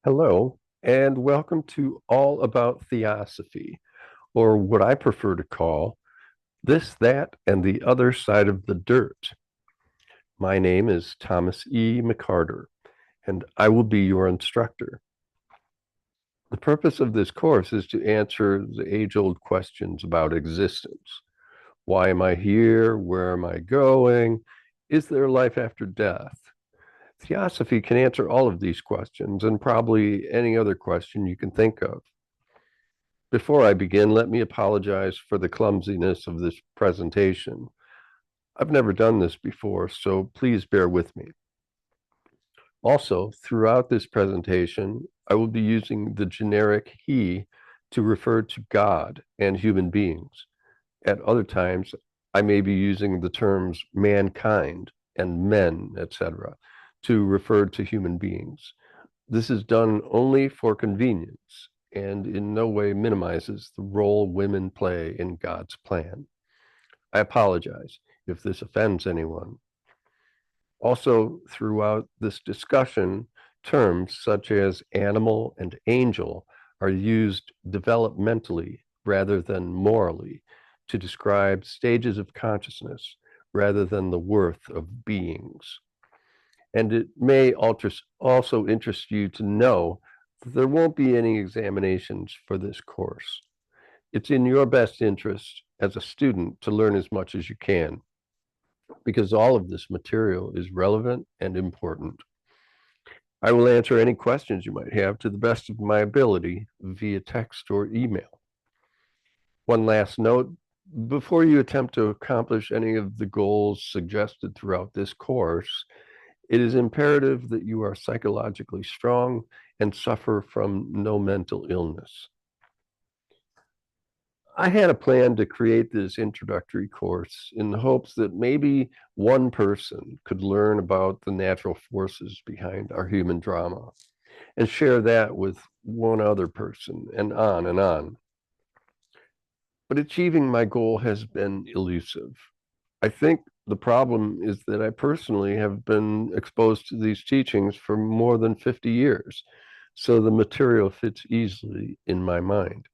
Hello, and welcome to All About Theosophy, or what I prefer to call This, That, and the Other Side of the Dirt. My name is Thomas E. McCarter, and I will be your instructor. The purpose of this course is to answer the age-old questions about existence. Why am I here? Where am I going? Is there life after death? Theosophy can answer all of these questions and probably any other question you can think of. Before I begin, let me apologize for the clumsiness of this presentation. I've never done this before, so please bear with me. Also, throughout this presentation, I will be using the generic he to refer to God and human beings. At other times, I may be using the terms mankind and men, etc., to refer to human beings. This is done only for convenience and in no way minimizes the role women play in God's plan. I apologize if this offends anyone. Also, throughout this discussion, terms such as animal and angel are used developmentally rather than morally to describe stages of consciousness rather than the worth of beings. And it may also interest you to know that there won't be any examinations for this course. It's in your best interest as a student to learn as much as you can, because all of this material is relevant and important. I will answer any questions you might have to the best of my ability via text or email. One last note, before you attempt to accomplish any of the goals suggested throughout this course, it is imperative that you are psychologically strong and suffer from no mental illness. I had a plan to create this introductory course in the hopes that maybe one person could learn about the natural forces behind our human drama and share that with one other person, and on and on. But achieving my goal has been elusive. I think the problem is that I personally have been exposed to these teachings for more than 50 years, so the material fits easily in my mind.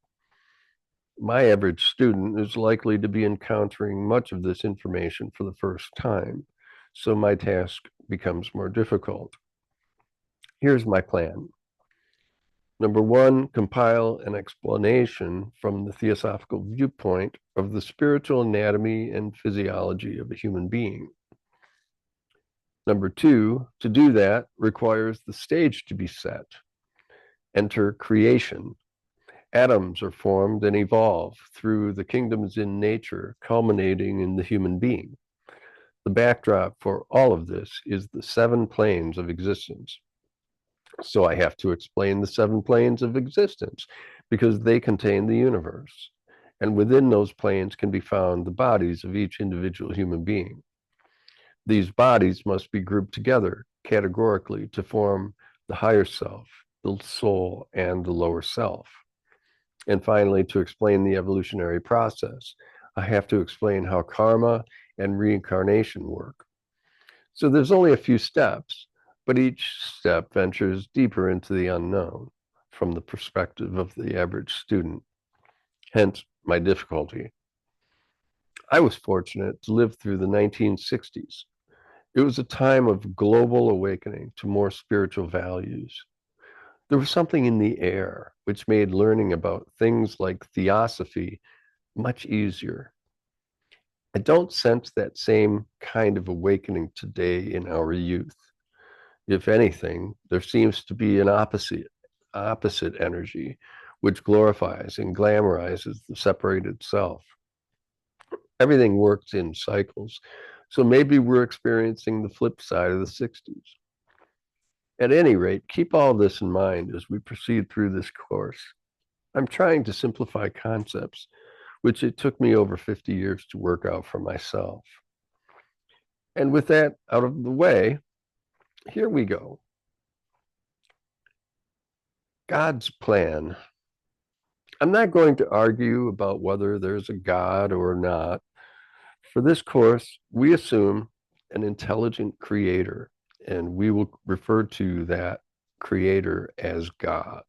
My average student is likely to be encountering much of this information for the first time, so my task becomes more difficult. Here's my plan. Number one, compile an explanation from the theosophical viewpoint of the spiritual anatomy and physiology of a human being. Number two, to do that requires the stage to be set. Enter creation. Atoms are formed and evolve through the kingdoms in nature, culminating in the human being. The backdrop for all of this is the 7 planes of existence. So I have to explain the 7 planes of existence because they contain the universe. And within those planes can be found the bodies of each individual human being. These bodies must be grouped together categorically to form the higher self, the soul, and the lower self. And finally, to explain the evolutionary process, I have to explain how karma and reincarnation work. So there's only a few steps, but each step ventures deeper into the unknown from the perspective of the average student. Hence my difficulty. I was fortunate to live through the 1960s. It was a time of global awakening to more spiritual values. There was something in the air which made learning about things like theosophy much easier. I don't sense that same kind of awakening today in our youth. If anything, there seems to be an opposite energy which glorifies and glamorizes the separated self. Everything works in cycles, so maybe we're experiencing the flip side of the 60s. At any rate, keep all this in mind as we proceed through this course. I'm trying to simplify concepts, which it took me over 50 years to work out for myself. And with that out of the way, here we go. God's plan. I'm not going to argue about whether there's a God or not. For this course, we assume an intelligent creator, and we will refer to that creator as God.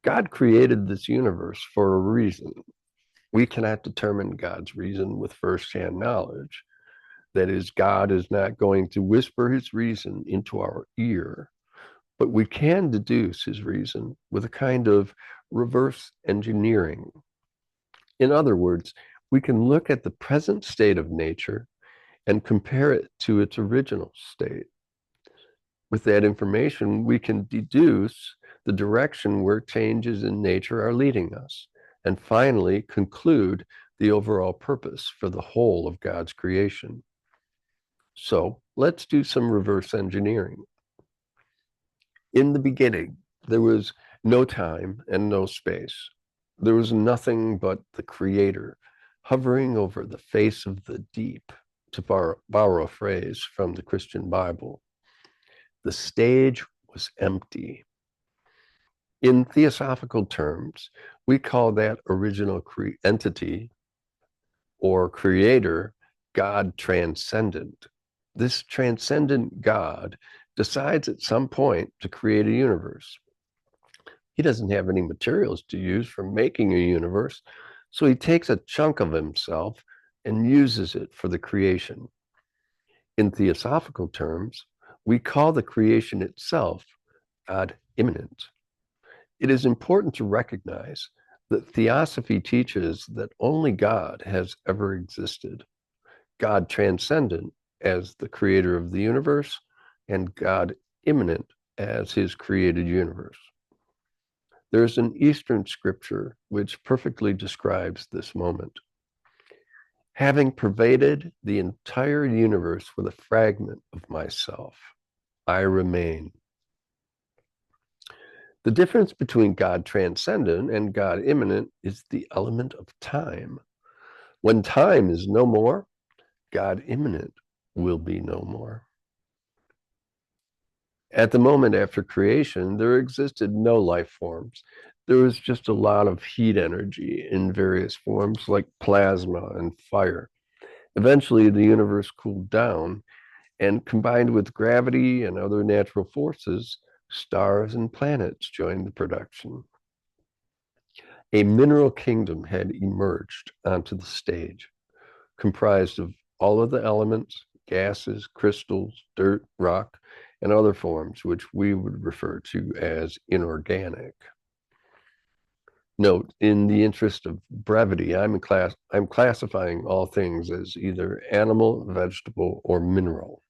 God created this universe for a reason. We cannot determine God's reason with firsthand knowledge. That is, God is not going to whisper his reason into our ear, but we can deduce his reason with a kind of reverse engineering. In other words, we can look at the present state of nature and compare it to its original state. With that information, we can deduce the direction where changes in nature are leading us, and finally conclude the overall purpose for the whole of God's creation. So let's do some reverse engineering. In the beginning, there was no time and no space. There was nothing but the Creator hovering over the face of the deep, to borrow a phrase from the Christian Bible. The stage was empty. In theosophical terms, we call that original entity or creator God transcendent. This transcendent God decides at some point to create a universe. He doesn't have any materials to use for making a universe, so he takes a chunk of himself and uses it for the creation. In theosophical terms, we call the creation itself God immanent. It is important to recognize that theosophy teaches that only God has ever existed, God transcendent as the creator of the universe, and God immanent as his created universe. There's an Eastern scripture which perfectly describes this moment. Having pervaded the entire universe with a fragment of myself, I remain. The difference between God transcendent and God immanent is the element of time. When time is no more, God immanent will be no more. At the moment after creation, there existed no life forms. There was just a lot of heat energy in various forms like plasma and fire. Eventually, the universe cooled down, and combined with gravity and other natural forces, stars and planets joined the production. A mineral kingdom had emerged onto the stage, comprised of all of the elements, gases, crystals, dirt, rock, and other forms which we would refer to as inorganic. Note, in the interest of brevity, I'm classifying all things as either animal, vegetable, or mineral.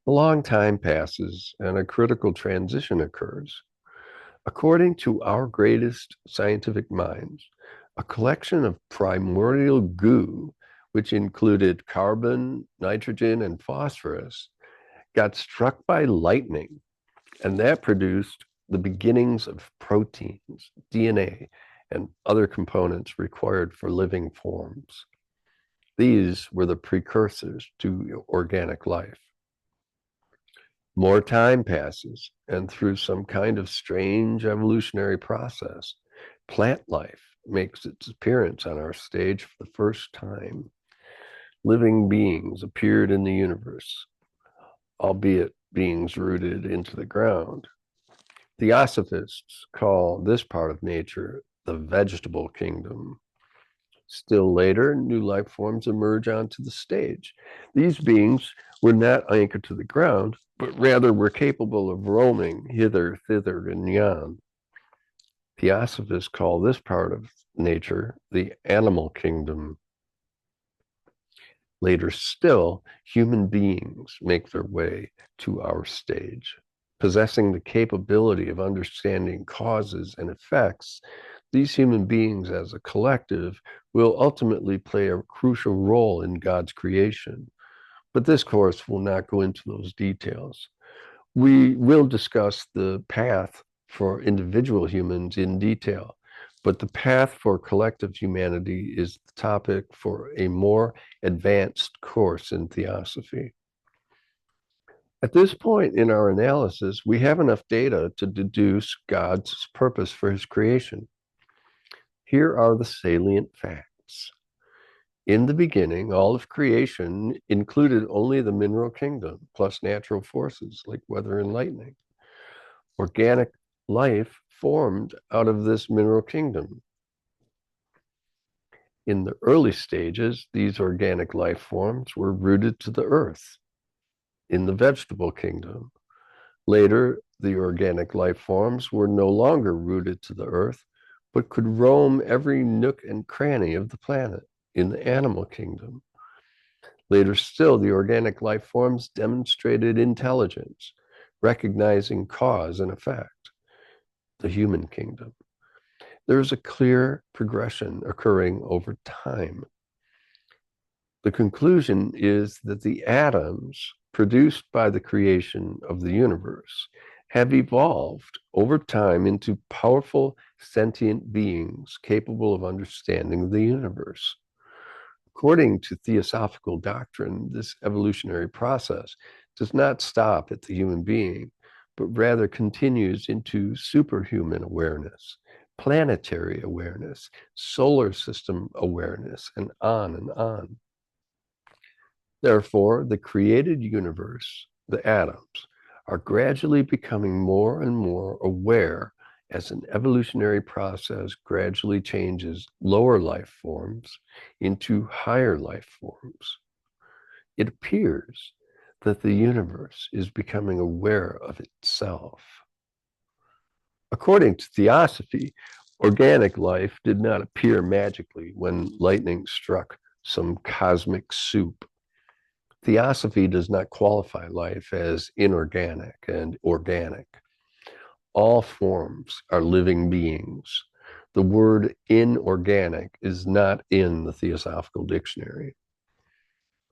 A long time passes and a critical transition occurs. According to our greatest scientific minds, a collection of primordial goo, which included carbon, nitrogen, and phosphorus, got struck by lightning, and that produced the beginnings of proteins, DNA, and other components required for living forms. These were the precursors to organic life. More time passes, and through some kind of strange evolutionary process, plant life makes its appearance on our stage for the first time. Living beings appeared in the universe, albeit beings rooted into the ground. Theosophists call this part of nature the vegetable kingdom. Still later, new life forms emerge onto the stage. These beings were not anchored to the ground, but rather were capable of roaming hither, thither, and yon. Theosophists call this part of nature the animal kingdom. Later still, human beings make their way to our stage. Possessing the capability of understanding causes and effects, these human beings as a collective will ultimately play a crucial role in God's creation. But this course will not go into those details. We will discuss the path for individual humans in detail, but the path for collective humanity is the topic for a more advanced course in theosophy. At this point in our analysis, we have enough data to deduce God's purpose for his creation. Here are the salient facts. In the beginning, all of creation included only the mineral kingdom, plus natural forces like weather and lightning. Organic life formed out of this mineral kingdom. In the early stages, these organic life forms were rooted to the earth in the vegetable kingdom. Later, the organic life forms were no longer rooted to the earth, but could roam every nook and cranny of the planet in the animal kingdom. Later still, the organic life forms demonstrated intelligence, recognizing cause and effect, the human kingdom. There is a clear progression occurring over time. The conclusion is that the atoms produced by the creation of the universe have evolved over time into powerful sentient beings capable of understanding the universe. According to theosophical doctrine, this evolutionary process does not stop at the human being, but rather continues into superhuman awareness, planetary awareness, solar system awareness, and on and on. Therefore, the created universe, the atoms, are gradually becoming more and more aware as an evolutionary process gradually changes lower life forms into higher life forms. It appears that the universe is becoming aware of itself. According to theosophy, organic life did not appear magically when lightning struck some cosmic soup. Theosophy does not qualify life as inorganic and organic. All forms are living beings. The word inorganic is not in the Theosophical Dictionary.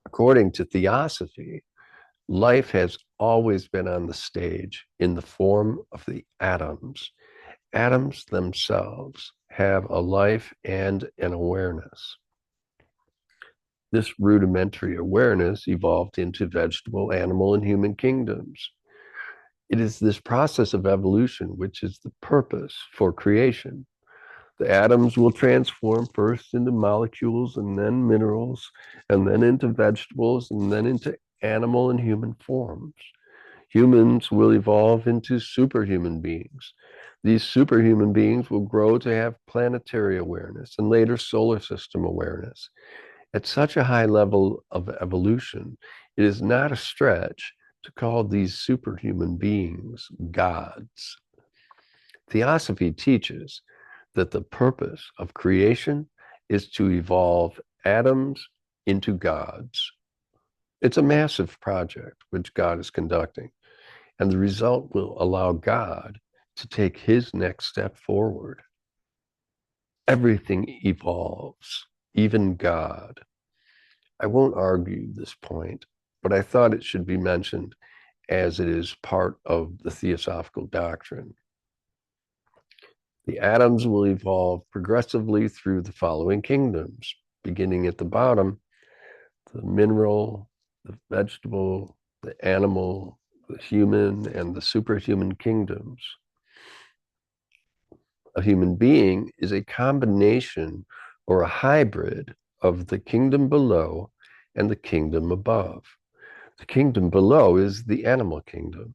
According to Theosophy, life has always been on the stage in the form of the atoms. Atoms themselves have a life and an awareness. This rudimentary awareness evolved into vegetable, animal, and human kingdoms. It is this process of evolution which is the purpose for creation. The atoms will transform first into molecules and then minerals, and then into vegetables, and then into animal and human forms. Humans will evolve into superhuman beings. These superhuman beings will grow to have planetary awareness and later solar system awareness. At such a high level of evolution, it is not a stretch to call these superhuman beings gods. Theosophy teaches that the purpose of creation is to evolve atoms into gods. It's a massive project which God is conducting, and the result will allow God to take his next step forward. Everything evolves, even God. I won't argue this point, but I thought it should be mentioned as it is part of the theosophical doctrine. The atoms will evolve progressively through the following kingdoms, beginning at the bottom, the mineral, the vegetable, the animal, the human, and the superhuman kingdoms. A human being is a combination or a hybrid of the kingdom below and the kingdom above. The kingdom below is the animal kingdom.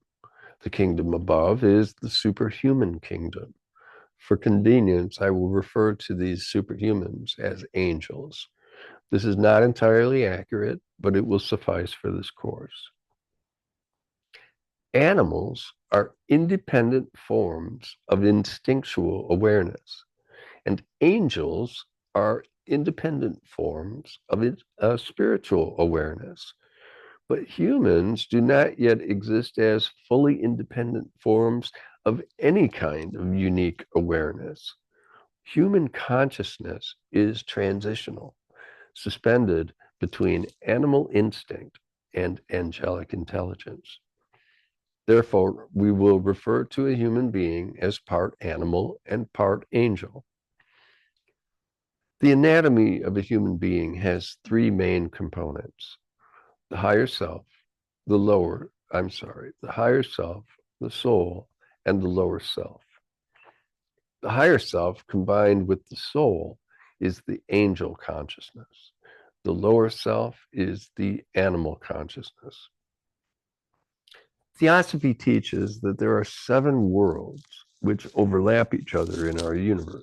The kingdom above is the superhuman kingdom. For convenience, I will refer to these superhumans as angels. This is not entirely accurate, but it will suffice for this course. Animals are independent forms of instinctual awareness, and angels are independent forms of spiritual awareness. But humans do not yet exist as fully independent forms of any kind of unique awareness. Human consciousness is transitional, suspended between animal instinct and angelic intelligence. Therefore, we will refer to a human being as part animal and part angel. The anatomy of a human being has three main components: the higher self, the higher self, the soul, and the lower self. The higher self combined with the soul is the angel consciousness. The lower self is the animal consciousness. Theosophy teaches that there are 7 worlds which overlap each other in our universe.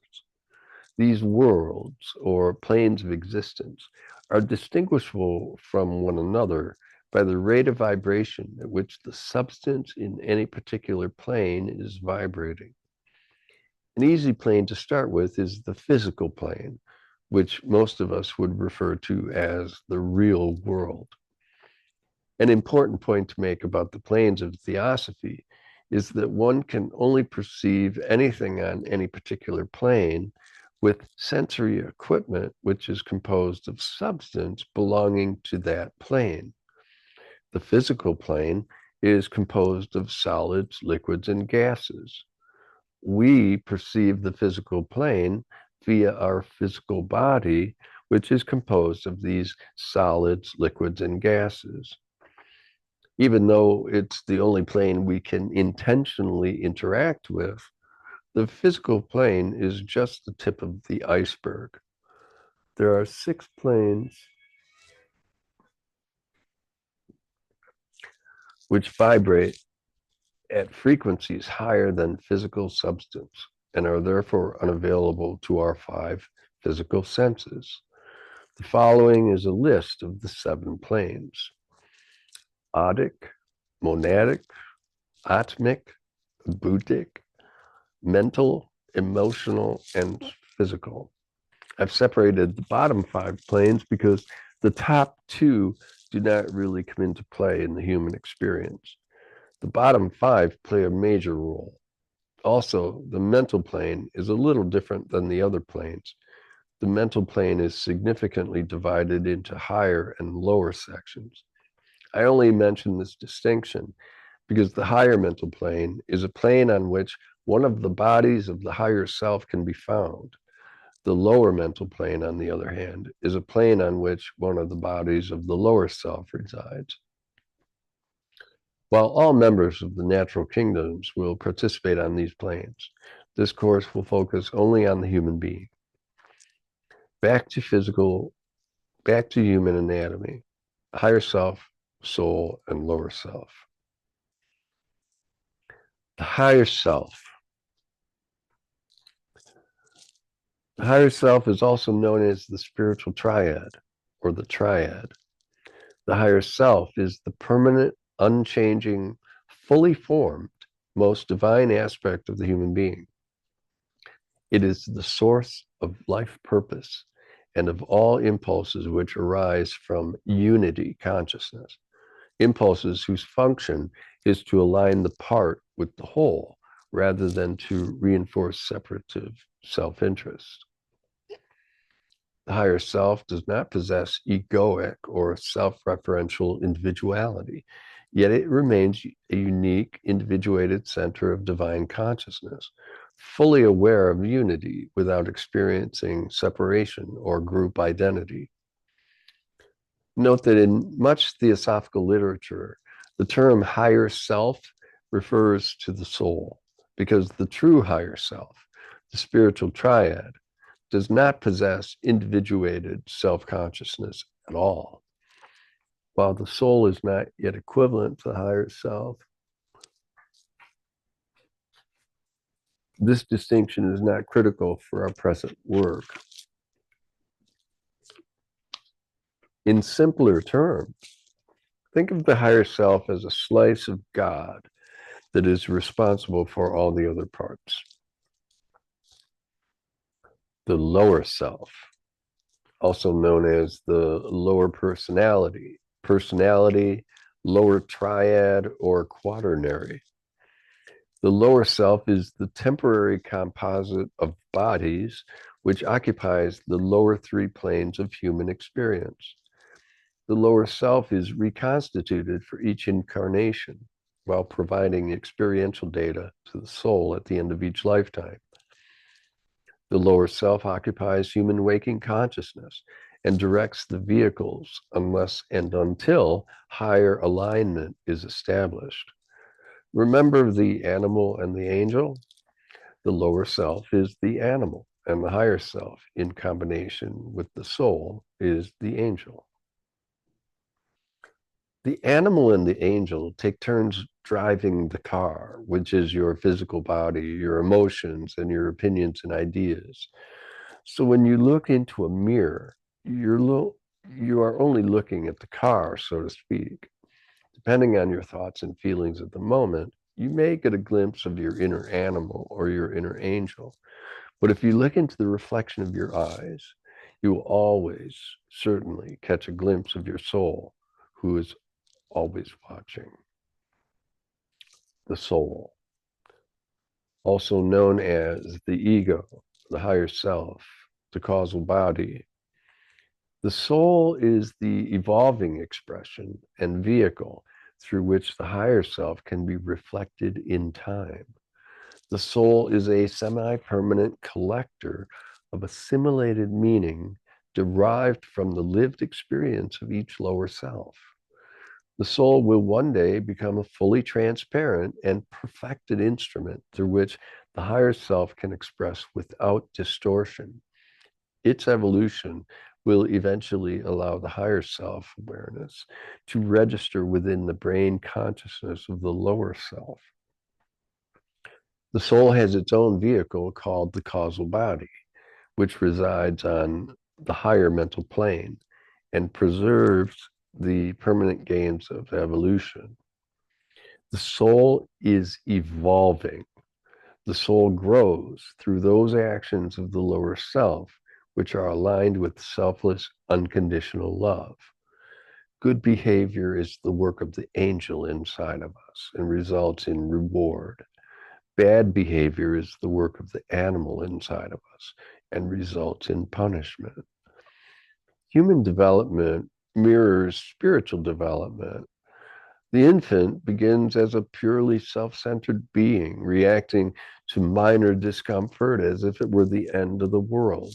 These worlds, or planes of existence, are distinguishable from one another by the rate of vibration at which the substance in any particular plane is vibrating. An easy plane to start with is the physical plane, which most of us would refer to as the real world. An important point to make about the planes of theosophy is that one can only perceive anything on any particular plane with sensory equipment, which is composed of substance belonging to that plane. The physical plane is composed of solids, liquids, and gases. We perceive the physical plane via our physical body, which is composed of these solids, liquids, and gases. Even though it's the only plane we can intentionally interact with, the physical plane is just the tip of the iceberg. There are 6 planes which vibrate at frequencies higher than physical substance and are therefore unavailable to our 5 physical senses. The following is a list of the 7 planes: Odic, monadic, atmic, buddhic, mental, emotional, and physical. I've separated the bottom 5 planes because the top 2 do not really come into play in the human experience. The bottom 5 play a major role. Also, the mental plane is a little different than the other planes. The mental plane is significantly divided into higher and lower sections. I only mention this distinction because the higher mental plane is a plane on which one of the bodies of the higher self can be found. The lower mental plane, on the other hand, is a plane on which one of the bodies of the lower self resides. While all members of the natural kingdoms will participate on these planes, this course will focus only on the human being. Back to human anatomy, higher self, soul, and lower self. The higher self. The higher self is also known as the spiritual triad or the triad. The higher self is the permanent, unchanging, fully formed, most divine aspect of the human being. It is the source of life purpose and of all impulses which arise from unity consciousness. Impulses whose function is to align the part with the whole rather than to reinforce separative self-interest. The higher self does not possess egoic or self-referential individuality, yet it remains a unique, individuated center of divine consciousness, fully aware of unity without experiencing separation or group identity. Note that in much theosophical literature, the term higher self refers to the soul, because the true higher self, the spiritual triad, does not possess individuated self-consciousness at all. While the soul is not yet equivalent to the higher self, this distinction is not critical for our present work. In simpler terms, think of the higher self as a slice of God that is responsible for all the other parts. The lower self, also known as the lower personality, lower triad, or quaternary. The lower self is the temporary composite of bodies which occupies the lower 3 planes of human experience. The lower self is reconstituted for each incarnation while providing experiential data to the soul at the end of each lifetime. The lower self occupies human waking consciousness and directs the vehicles unless and until higher alignment is established. Remember the animal and the angel? The lower self is the animal, and the higher self, in combination with the soul, is the angel. The animal and the angel take turns driving the car, which is your physical body, your emotions, and your opinions and ideas. So when you look into a mirror, you are only looking at the car, so to speak. Depending on your thoughts and feelings at the moment, you may get a glimpse of your inner animal or your inner angel. But if you look into the reflection of your eyes, you will always certainly catch a glimpse of your soul, who is always watching. The soul, also known as the ego, the higher self, the causal body. The soul is the evolving expression and vehicle through which the higher self can be reflected in time. The soul is a semi-permanent collector of assimilated meaning derived from the lived experience of each lower self. The soul will one day become a fully transparent and perfected instrument through which the higher self can express without distortion. Its evolution will eventually allow the higher self-awareness to register within the brain consciousness of the lower self. The soul has its own vehicle called the causal body, which resides on the higher mental plane and preserves the permanent gains of evolution. The soul is evolving. The soul grows through those actions of the lower self, which are aligned with selfless, unconditional love. Good behavior is the work of the angel inside of us and results in reward. Bad behavior is the work of the animal inside of us and results in punishment. Human development mirrors spiritual development. The infant begins as a purely self-centered being, reacting to minor discomfort as if it were the end of the world.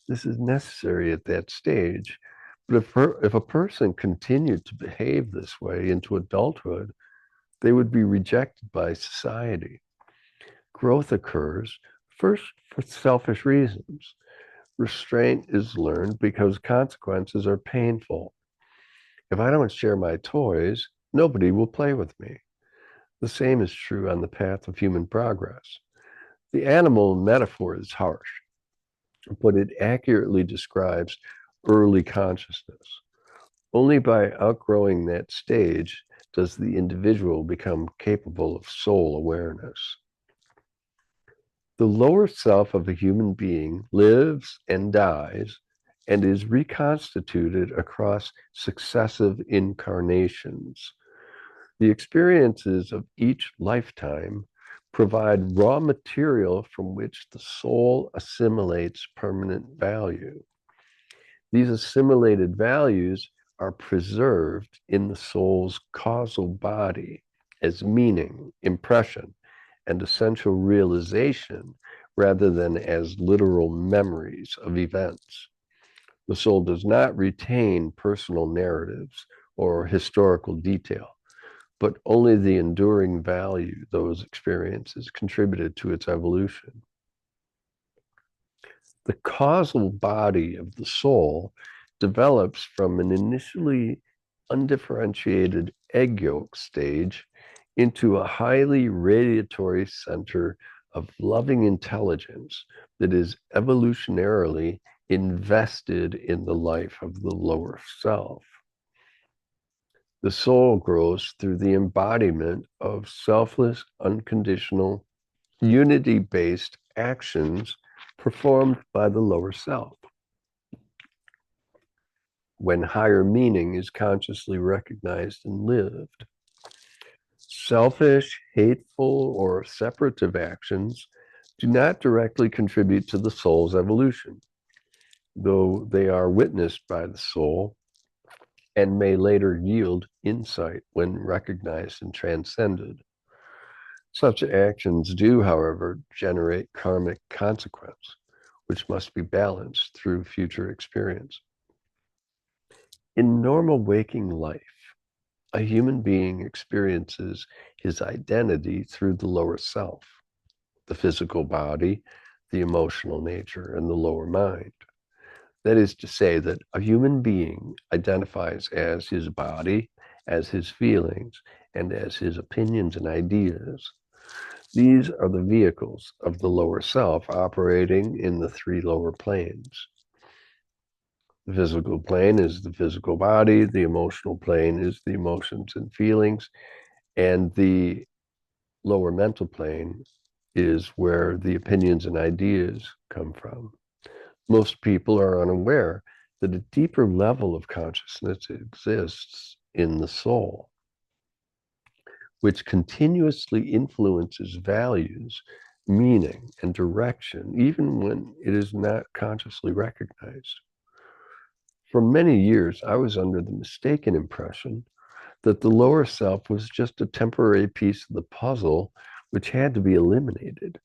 This is necessary at that stage. But if a person continued to behave this way into adulthood, they would be rejected by society. Growth occurs first for selfish reasons. Restraint is learned because consequences are painful. If I don't share my toys, nobody will play with me. The same is true on the path of human progress. The animal metaphor is harsh, but it accurately describes early consciousness. Only by outgrowing that stage does the individual become capable of soul awareness. The lower self of a human being lives and dies and is reconstituted across successive incarnations. The experiences of each lifetime provide raw material from which the soul assimilates permanent value. These assimilated values are preserved in the soul's causal body as meaning, impression, and essential realization rather than as literal memories of events. The soul does not retain personal narratives or historical detail, but only the enduring value those experiences contributed to its evolution. The causal body of the soul develops from an initially undifferentiated egg yolk stage into a highly radiatory center of loving intelligence that is evolutionarily invested in the life of the lower self. The soul grows through the embodiment of selfless, unconditional, unity-based actions performed by the lower self. When higher meaning is consciously recognized and lived. Selfish, hateful, or separative actions do not directly contribute to the soul's evolution, though they are witnessed by the soul and may later yield insight when recognized and transcended. Such actions do, however, generate karmic consequence, which must be balanced through future experience. In normal waking life, a human being experiences his identity through the lower self, the physical body, the emotional nature, and the lower mind. That is to say that a human being identifies as his body, as his feelings, and as his opinions and ideas. These are the vehicles of the lower self operating in the three lower planes. The physical plane is the physical body, the emotional plane is the emotions and feelings, and the lower mental plane is where the opinions and ideas come from. Most people are unaware that a deeper level of consciousness exists in the soul, which continuously influences values, meaning, and direction, even when it is not consciously recognized. For many years, I was under the mistaken impression that the lower self was just a temporary piece of the puzzle which had to be eliminated.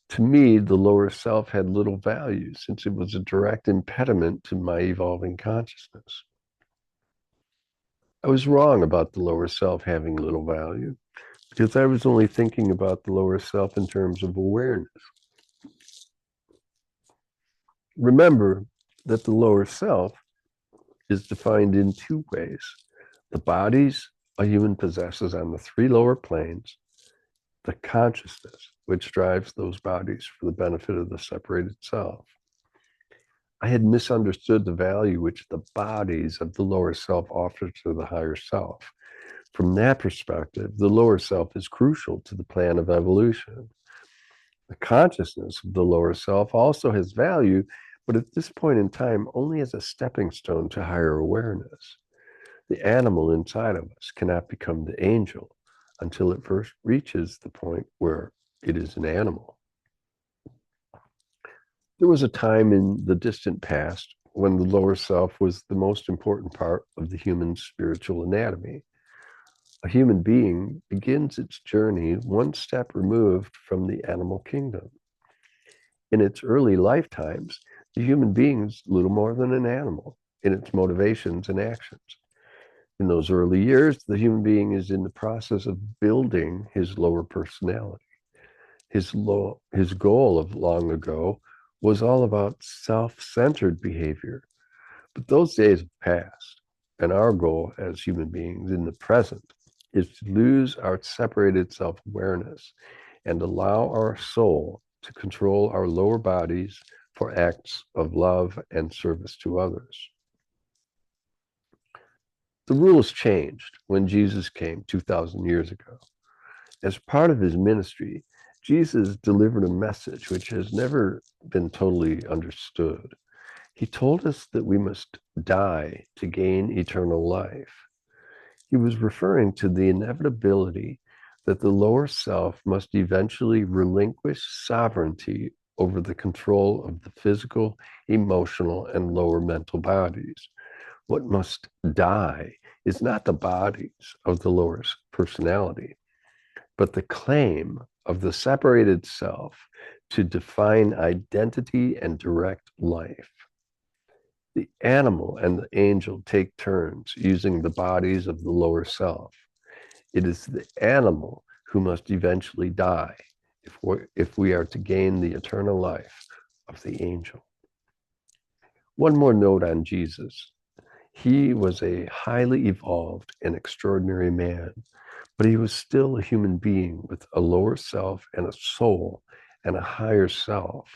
To me, the lower self had little value since it was a direct impediment to my evolving consciousness. I was wrong about the lower self having little value because I was only thinking about the lower self in terms of awareness. Remember that the lower self is defined in two ways: the bodies a human possesses on the three lower planes, the consciousness which drives those bodies for the benefit of the separated self. I had misunderstood the value which the bodies of the lower self offer to the higher self. From that perspective, the lower self is crucial to the plan of evolution. The consciousness of the lower self also has value, but at this point in time, only as a stepping stone to higher awareness. The animal inside of us cannot become the angel until it first reaches the point where it is an animal. There was a time in the distant past when the lower self was the most important part of the human spiritual anatomy. A human being begins its journey one step removed from the animal kingdom. In its early lifetimes, the human being is little more than an animal in its motivations and actions. In those early years, the human being is in the process of building his lower personality. His goal of long ago was all about self-centered behavior. But those days have passed, and our goal as human beings in the present is to lose our separated self-awareness and allow our soul to control our lower bodies for acts of love and service to others. The rules changed when Jesus came 2,000 years ago. As part of his ministry, Jesus delivered a message which has never been totally understood. He told us that we must die to gain eternal life. He was referring to the inevitability that the lower self must eventually relinquish sovereignty over the control of the physical, emotional, and lower mental bodies. What must die is not the bodies of the lower personality, but the claim of the separated self to define identity and direct life. The animal and the angel take turns using the bodies of the lower self. It is the animal who must eventually die if we are to gain the eternal life of the angel. One more note on Jesus. He was a highly evolved and extraordinary man, but he was still a human being with a lower self and a soul and a higher self.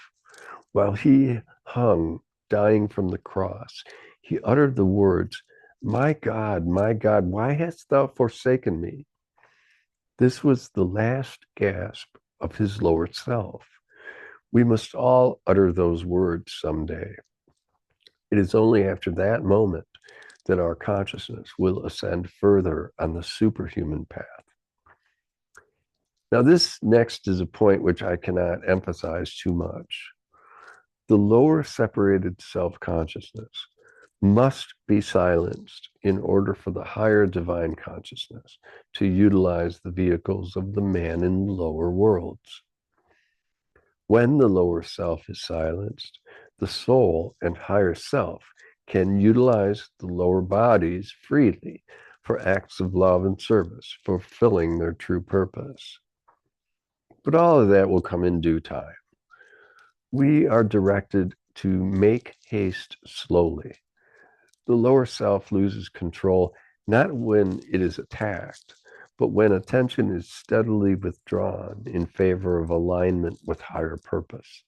While he hung, dying from the cross, he uttered the words, my God, why hast thou forsaken me?" This was the last gasp of his lower self. We must all utter those words someday. It is only after that moment that our consciousness will ascend further on the superhuman path. Now, this next is a point which I cannot emphasize too much. The lower separated self-consciousness must be silenced in order for the higher divine consciousness to utilize the vehicles of the man in the lower worlds. When the lower self is silenced, the soul and higher self can utilize the lower bodies freely for acts of love and service, fulfilling their true purpose. But all of that will come in due time. We are directed to make haste slowly. The lower self loses control not when it is attacked, but when attention is steadily withdrawn in favor of alignment with higher purpose.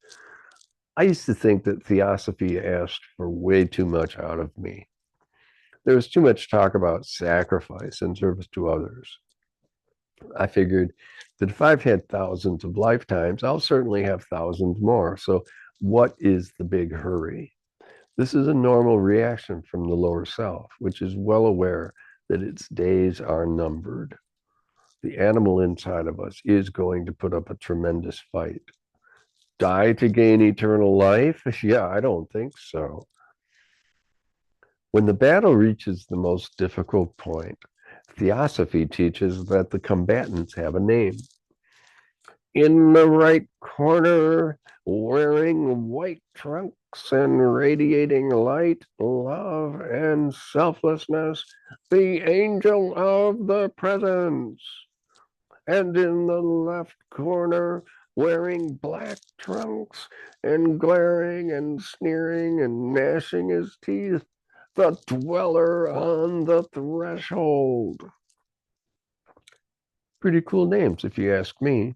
I used to think that theosophy asked for way too much out of me. There was too much talk about sacrifice and service to others. I figured that if I've had thousands of lifetimes, I'll certainly have thousands more. So, what is the big hurry? This is a normal reaction from the lower self, which is well aware that its days are numbered. The animal inside of us is going to put up a tremendous fight. Die to gain eternal life? Yeah, I don't think so. When the battle reaches the most difficult point, theosophy teaches that the combatants have a name. In the right corner, wearing white trunks and radiating light, love, and selflessness, the angel of the presence. And in the left corner, wearing black trunks and glaring and sneering and gnashing his teeth, the dweller on the threshold. Pretty cool names, if you ask me.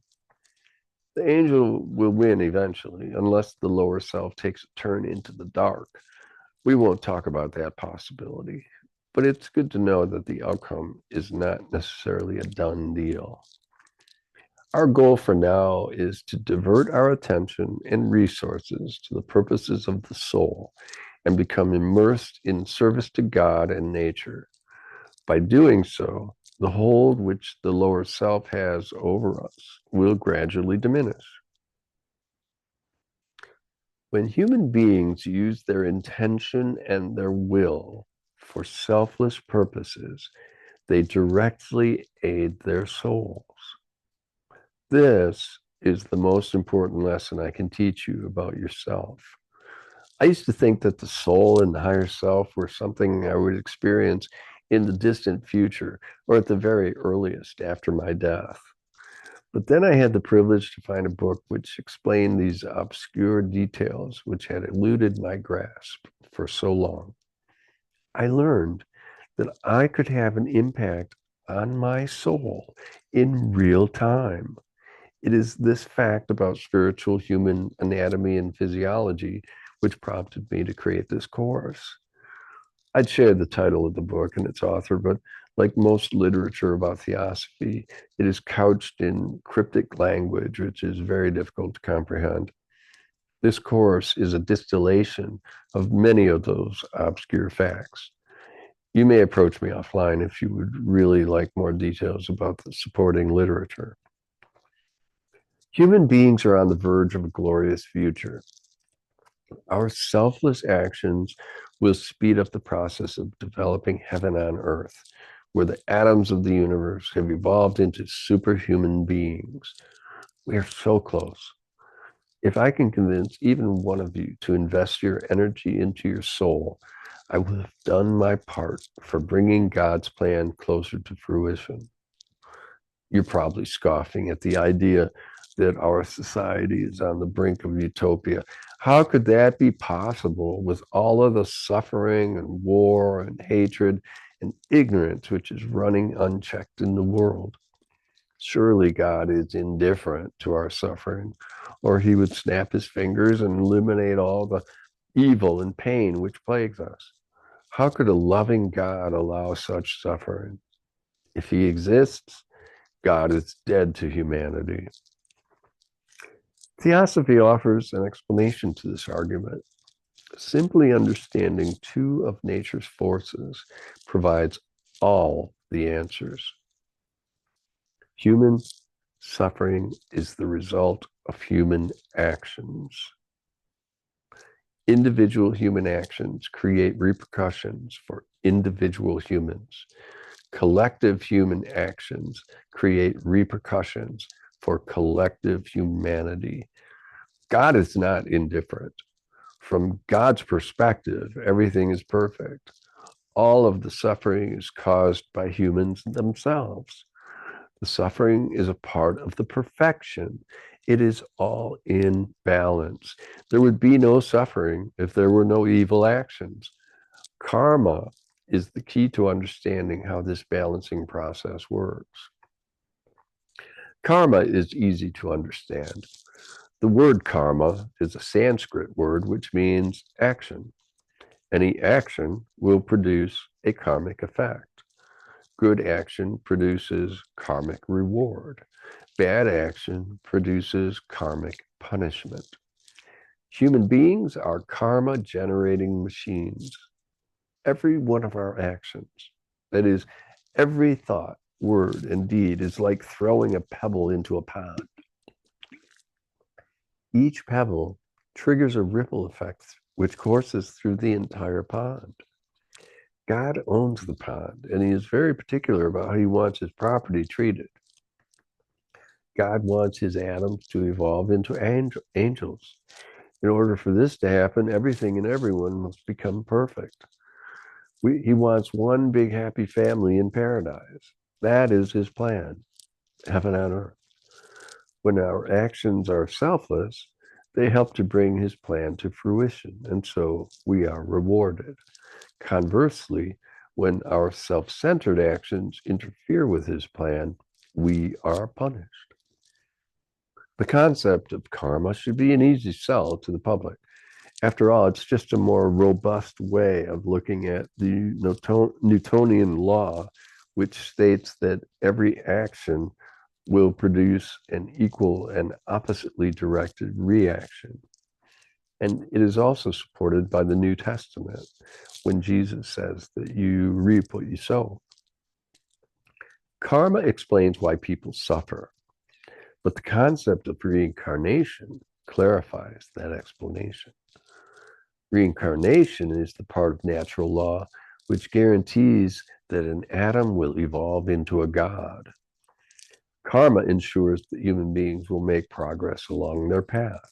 The angel will win eventually, unless the lower self takes a turn into the dark. We won't talk about that possibility, but it's good to know that the outcome is not necessarily a done deal. Our goal for now is to divert our attention and resources to the purposes of the soul and become immersed in service to God and nature. By doing so, the hold which the lower self has over us will gradually diminish. When human beings use their intention and their will for selfless purposes, they directly aid their souls. This is the most important lesson I can teach you about yourself. I used to think that the soul and the higher self were something I would experience in the distant future, or at the very earliest after my death. But then I had the privilege to find a book which explained these obscure details which had eluded my grasp for so long. I learned that I could have an impact on my soul in real time. It is this fact about spiritual human anatomy and physiology which prompted me to create this course. I'd share the title of the book and its author, but like most literature about theosophy, it is couched in cryptic language, which is very difficult to comprehend. This course is a distillation of many of those obscure facts. You may approach me offline if you would really like more details about the supporting literature. Human beings are on the verge of a glorious future. Our selfless actions will speed up the process of developing heaven on earth, where the atoms of the universe have evolved into superhuman beings. We are so close. If I can convince even one of you to invest your energy into your soul, I will have done my part for bringing God's plan closer to fruition. You're probably scoffing at the idea that our society is on the brink of utopia. How could that be possible with all of the suffering and war and hatred and ignorance which is running unchecked in the world? Surely God is indifferent to our suffering, or he would snap his fingers and eliminate all the evil and pain which plagues us. How could a loving God allow such suffering? If he exists, God is dead to humanity. Theosophy offers an explanation to this argument. Simply understanding two of nature's forces provides all the answers. Human suffering is the result of human actions. Individual human actions create repercussions for individual humans. Collective human actions create repercussions for collective humanity. God is not indifferent. From God's perspective, everything is perfect. All of the suffering is caused by humans themselves. The suffering is a part of the perfection. It is all in balance. There would be no suffering if there were no evil actions. Karma is the key to understanding how this balancing process works. Karma is easy to understand. The word karma is a Sanskrit word which means action. Any action will produce a karmic effect. Good action produces karmic reward. Bad action produces karmic punishment. Human beings are karma generating machines. Every one of our actions, that is, every thought, word, and deed, is like throwing a pebble into a pond. Each pebble triggers a ripple effect which courses through the entire pond. God owns the pond, and he is very particular about how he wants his property treated. God wants his atoms to evolve into angels. In order for this to happen, everything and everyone must become perfect. He wants one big happy family in paradise. That is his plan, heaven on earth. When our actions are selfless, they help to bring his plan to fruition, and so we are rewarded. Conversely, when our self-centered actions interfere with his plan, we are punished. The concept of karma should be an easy sell to the public. After all, it's just a more robust way of looking at the Newtonian law, which states that every action will produce an equal and oppositely directed reaction. And it is also supported by the New Testament when Jesus says that you reap what you sow. Karma explains why people suffer, but the concept of reincarnation clarifies that explanation. Reincarnation is the part of natural law which guarantees that an atom will evolve into a god. Karma ensures that human beings will make progress along their path.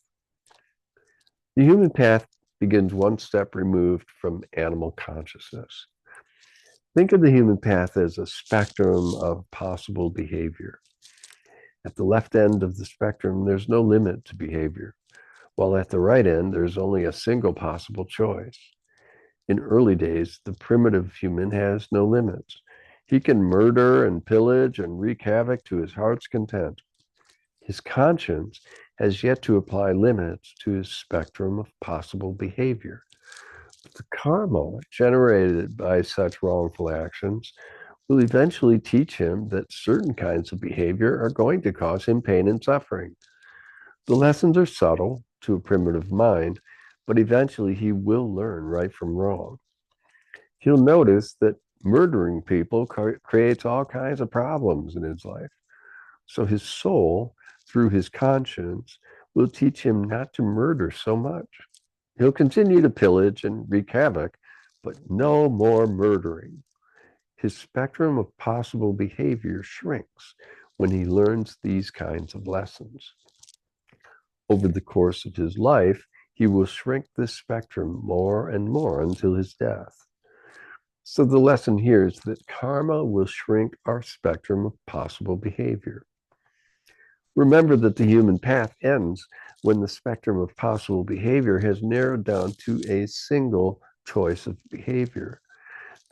The human path begins one step removed from animal consciousness. Think of the human path as a spectrum of possible behavior. At the left end of the spectrum, there's no limit to behavior, while at the right end, there's only a single possible choice. In early days, the primitive human has no limits. He can murder and pillage and wreak havoc to his heart's content. His conscience has yet to apply limits to his spectrum of possible behavior. The karma generated by such wrongful actions will eventually teach him that certain kinds of behavior are going to cause him pain and suffering. The lessons are subtle to a primitive mind, but eventually he will learn right from wrong. He'll notice that murdering people creates all kinds of problems in his life. So his soul, through his conscience, will teach him not to murder so much. He'll continue to pillage and wreak havoc, but no more murdering. His spectrum of possible behavior shrinks when he learns these kinds of lessons. Over the course of his life, he will shrink this spectrum more and more until his death. So the lesson here is that karma will shrink our spectrum of possible behavior. Remember that the human path ends when the spectrum of possible behavior has narrowed down to a single choice of behavior.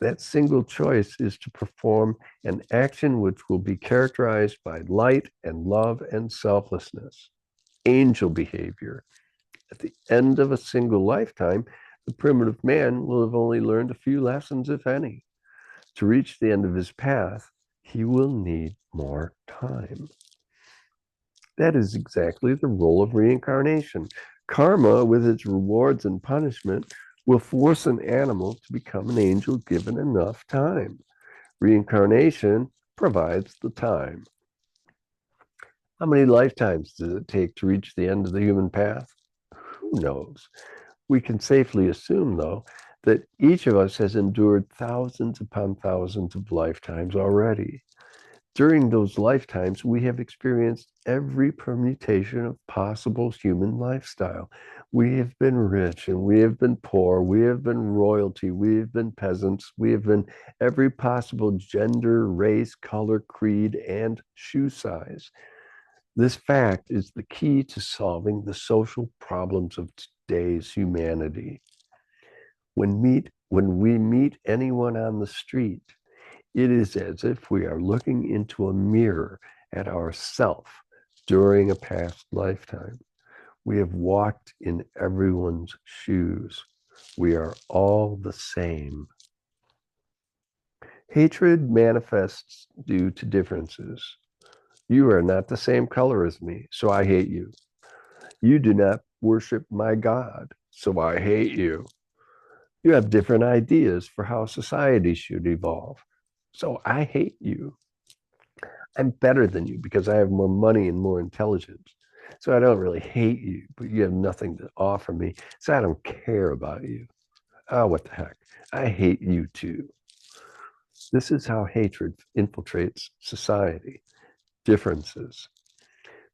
That single choice is to perform an action which will be characterized by light and love and selflessness, angel behavior. At the end of a single lifetime, the primitive man will have only learned a few lessons, if any. To reach the end of his path, he will need more time. That is exactly the role of reincarnation. Karma, with its rewards and punishment, will force an animal to become an angel given enough time. Reincarnation provides the time. How many lifetimes does it take to reach the end of the human path? Who knows? We can safely assume, though, that each of us has endured thousands upon thousands of lifetimes already. During those lifetimes, we have experienced every permutation of possible human lifestyle. We have been rich and we have been poor. We have been royalty. We have been peasants. We have been every possible gender, race, color, creed, and shoe size. This fact is the key to solving the social problems of today's humanity. When we meet anyone on the street, it is as if we are looking into a mirror at ourself during a past lifetime. We have walked in everyone's shoes. We are all the same. Hatred manifests due to differences. You are not the same color as me, so I hate you. You do not worship my God, so I hate you. You have different ideas for how society should evolve, so I hate you. I'm better than you because I have more money and more intelligence. So I don't really hate you, but you have nothing to offer me. So I don't care about you. Oh, what the heck? I hate you too. This is how hatred infiltrates society, differences.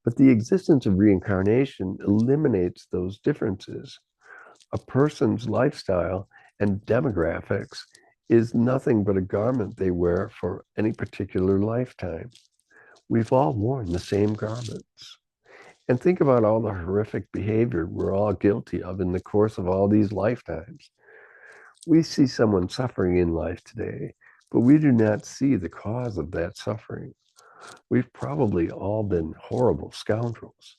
But the existence of reincarnation eliminates those differences. A person's lifestyle and demographics is nothing but a garment they wear for any particular lifetime. We've all worn the same garments. And think about all the horrific behavior we're all guilty of in the course of all these lifetimes. We see someone suffering in life today, but we do not see the cause of that suffering. We've probably all been horrible scoundrels.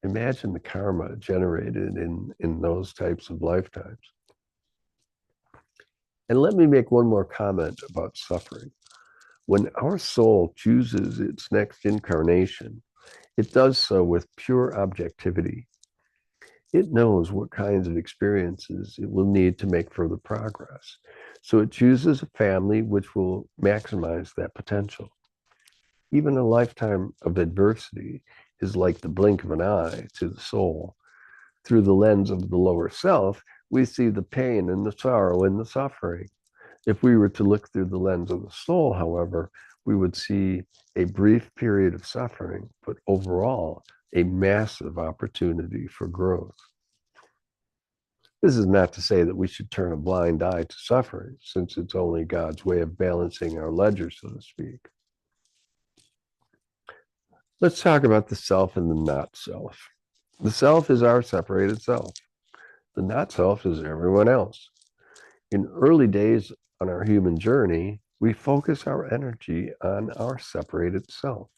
Imagine the karma generated in those types of lifetimes. And let me make one more comment about suffering. When our soul chooses its next incarnation, it does so with pure objectivity. It knows what kinds of experiences it will need to make further progress. So it chooses a family which will maximize that potential. Even a lifetime of adversity is like the blink of an eye to the soul. Through the lens of the lower self, we see the pain and the sorrow and the suffering. If we were to look through the lens of the soul, however, we would see a brief period of suffering, but overall, a massive opportunity for growth. This is not to say that we should turn a blind eye to suffering, since it's only God's way of balancing our ledger, so to speak. Let's talk about the self and the not self. The self is our separated self. The not self is everyone else. In early days on our human journey, we focus our energy on our separated self.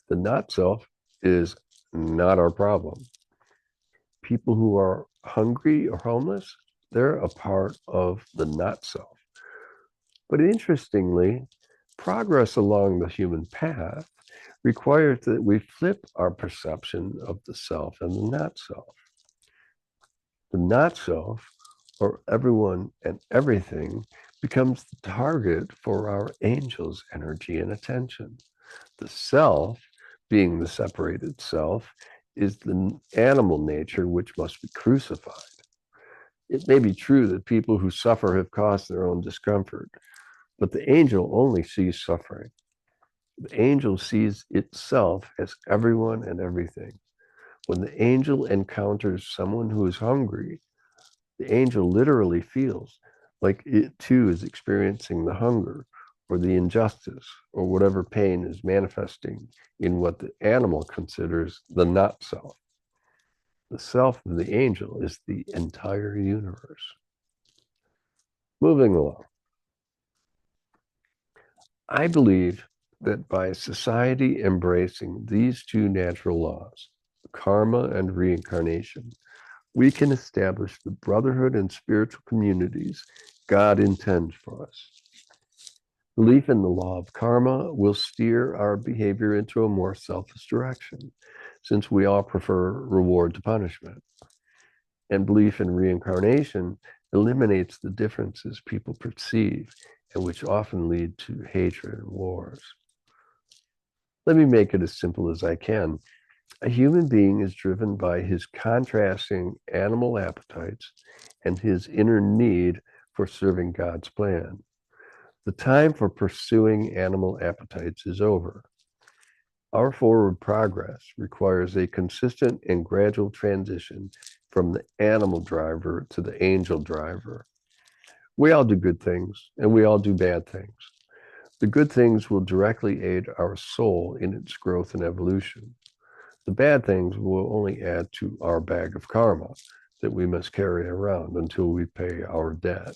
The not self is not our problem. People who are hungry or homeless, they're a part of the not self. But interestingly, progress along the human path requires that we flip our perception of the self and the not self. The not self, or everyone and everything, becomes the target for our angel's energy and attention. The self, being the separated self, is the animal nature which must be crucified. It may be true that people who suffer have caused their own discomfort, but the angel only sees suffering. The angel sees itself as everyone and everything. When the angel encounters someone who is hungry, the angel literally feels like it too is experiencing the hunger or the injustice or whatever pain is manifesting in what the animal considers the not self. The self of the angel is the entire universe. Moving along. I believe that by society embracing these two natural laws, karma and reincarnation, we can establish the brotherhood and spiritual communities God intends for us. Belief in the law of karma will steer our behavior into a more selfish direction, since we all prefer reward to punishment. And belief in reincarnation eliminates the differences people perceive and which often lead to hatred and wars. Let me make it as simple as I can. A human being is driven by his contrasting animal appetites and his inner need for serving God's plan. The time for pursuing animal appetites is over. Our forward progress requires a consistent and gradual transition from the animal driver to the angel driver. We all do good things and we all do bad things. The good things will directly aid our soul in its growth and evolution. The bad things will only add to our bag of karma that we must carry around until we pay our debt.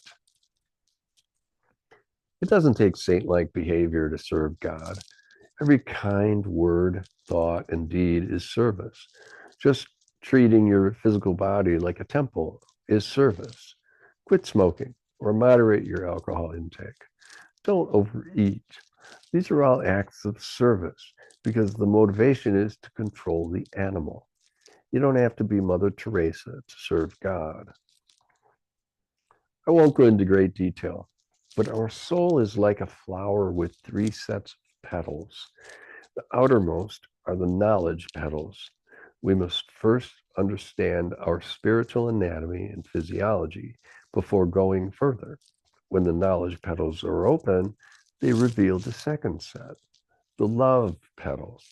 It doesn't take saint-like behavior to serve God. Every kind word, thought, and deed is service. Just treating your physical body like a temple is service. Quit smoking or moderate your alcohol intake. Don't overeat. These are all acts of service because the motivation is to control the animal. You don't have to be Mother Teresa to serve God. I won't go into great detail, but our soul is like a flower with three sets of petals. The outermost are the knowledge petals. We must first understand our spiritual anatomy and physiology before going further. When the knowledge petals are open, they reveal the second set, the love petals.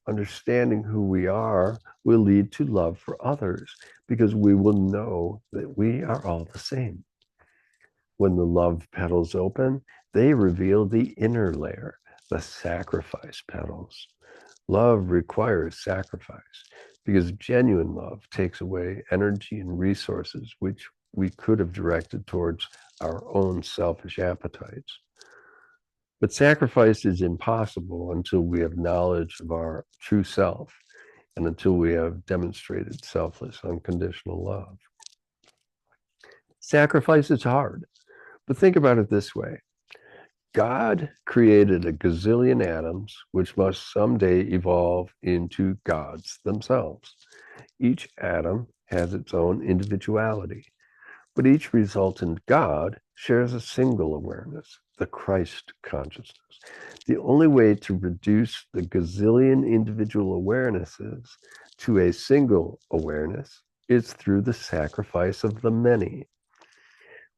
Understanding who we are will lead to love for others because we will know that we are all the same. When the love petals open, they reveal the inner layer, the sacrifice petals. Love requires sacrifice because genuine love takes away energy and resources which we could have directed towards our own selfish appetites. But sacrifice is impossible until we have knowledge of our true self and until we have demonstrated selfless, unconditional love. Sacrifice is hard, but think about it this way. God created a gazillion atoms, which must someday evolve into gods themselves. Each atom has its own individuality, but each resultant God shares a single awareness, the Christ consciousness. The only way to reduce the gazillion individual awarenesses to a single awareness is through the sacrifice of the many.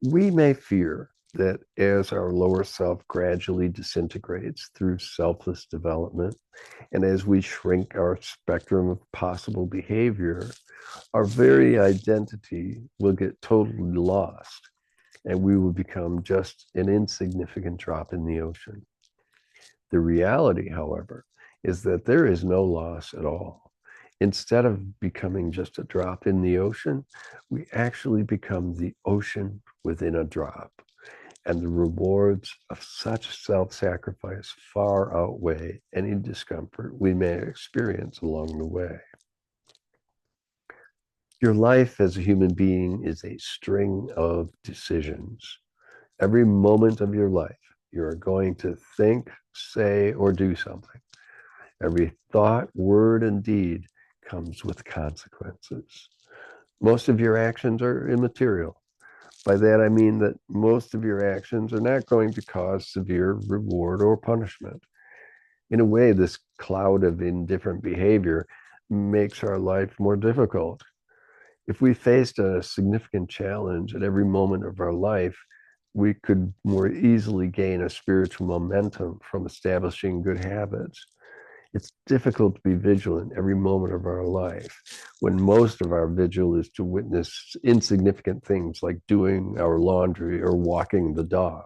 We may fear that as our lower self gradually disintegrates through selfless development, and as we shrink our spectrum of possible behavior, our very identity will get totally lost, and we will become just an insignificant drop in the ocean. The reality, however, is that there is no loss at all. Instead of becoming just a drop in the ocean, we actually become the ocean within a drop. And the rewards of such self-sacrifice far outweigh any discomfort we may experience along the way. Your life as a human being is a string of decisions. Every moment of your life, you are going to think, say, or do something. Every thought, word, and deed comes with consequences. Most of your actions are immaterial. By that, I mean that most of your actions are not going to cause severe reward or punishment. In a way, this cloud of indifferent behavior makes our life more difficult. If we faced a significant challenge at every moment of our life, we could more easily gain a spiritual momentum from establishing good habits. It's difficult to be vigilant every moment of our life when most of our vigil is to witness insignificant things like doing our laundry or walking the dog.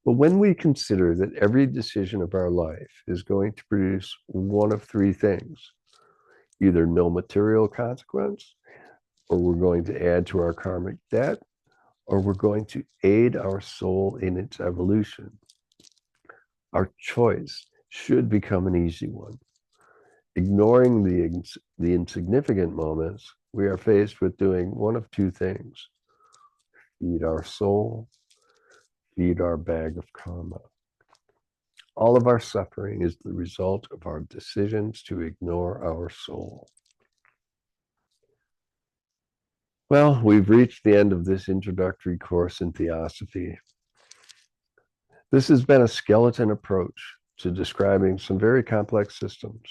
But when we consider that every decision of our life is going to produce one of three things, either no material consequence, or we're going to add to our karmic debt, or we're going to aid our soul in its evolution, our choice should become an easy one. Ignoring the insignificant moments, we are faced with doing one of two things: feed our soul, feed our bag of karma. All of our suffering is the result of our decisions to ignore our soul. Well, we've reached the end of this introductory course in Theosophy. This has been a skeleton approach to describing some very complex systems.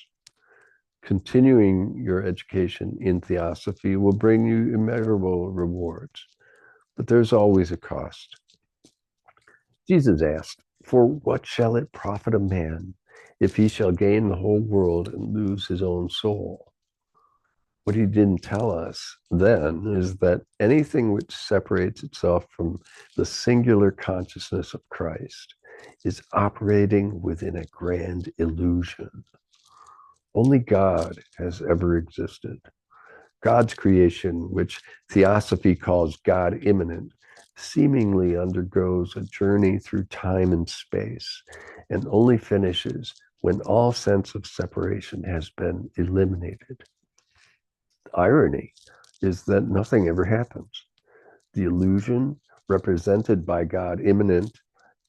Continuing your education in Theosophy will bring you immeasurable rewards, but there's always a cost. Jesus asked, "For what shall it profit a man if he shall gain the whole world and lose his own soul?" What he didn't tell us then is that anything which separates itself from the singular consciousness of Christ is operating within a grand illusion. Only God has ever existed. God's creation, which Theosophy calls God immanent, seemingly undergoes a journey through time and space and only finishes when all sense of separation has been eliminated. The irony is that nothing ever happens. The illusion represented by God immanent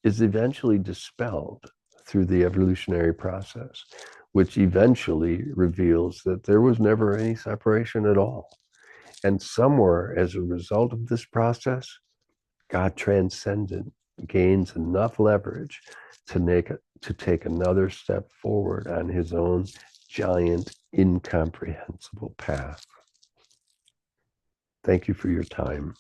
is eventually dispelled through the evolutionary process, which eventually reveals that there was never any separation at all. And somewhere, as a result of this process, God transcendent gains enough leverage to take another step forward on his own giant, incomprehensible path. Thank you for your time.